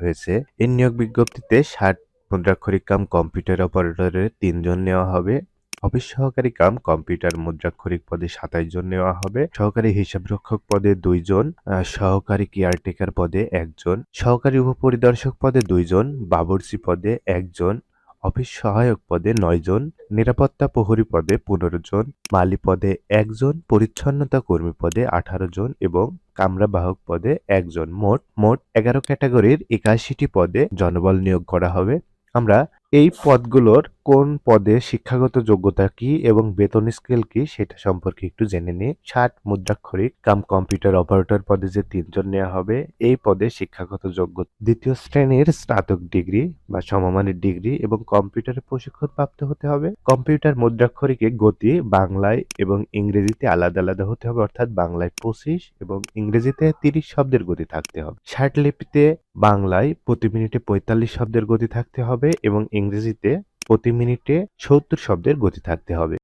হয়েছে। এই নিয়োগ বিজ্ঞপ্তিতে 60 মুদ্রাক্ষরিক কাম কম্পিউটার অপারেটরের ৩ জন নেওয়া হবে। অফিস সহকারী কাম কম্পিউটার মুদ্রাক্ষরিক পদে ২৭ জন নেওয়া হবে। সহকারী হিসাবরক্ষক পদে ২ জন, সহকারী কেয়ারটেকার পদে ১ জন, সহকারী উপপরিদর্শক পদে ২ জন, বাবুর্চি পদে ১ জন, অফিস সহায়ক পদে ৯ জন, নিরাপত্তা প্রহরী পদে ১৫ জন, মালি পদে ১ জন, পরিচ্ছন্নতা কর্মী পদে ১৮ জন এবং কামরা বাহক পদে ১ জন। মোট ১১ ক্যাটাগরির ৮১টি পদে জনবল নিয়োগ করা হবে। আমরা এই পদগুলোর কোন পদে শিক্ষাগত যোগ্যতা কি এবং বেতন স্কেল কি সেটা সম্পর্কে একটু জেনে নিই। 60 মুদ্রাক্ষরিক কাম কম্পিউটার অপারেটর পদে যে ৩ জন নেওয়া হবে, এই পদে শিক্ষাগত যোগ্যতা ২য় শ্রেণীর স্নাতক ডিগ্রি বা সমমানের ডিগ্রি এবং কম্পিউটারে প্রশিক্ষণপ্রাপ্ত হতে হবে। কম্পিউটার মুদ্রাক্ষরিকে গতি বাংলায় এবং ইংরেজিতে আলাদা আলাদা হতে হবে, অর্থাৎ বাংলায় ২৫ এবং ইংরেজিতে ৩০ শব্দের গতি থাকতে হবে। ষাটলিপিতে বাংলায় প্রতি মিনিটে ৪৫ শব্দের গতি থাকতে হবে এবং ইংরেজিতে প্রতি মিনিটে ৭০ শব্দের গতি থাকতে হবে।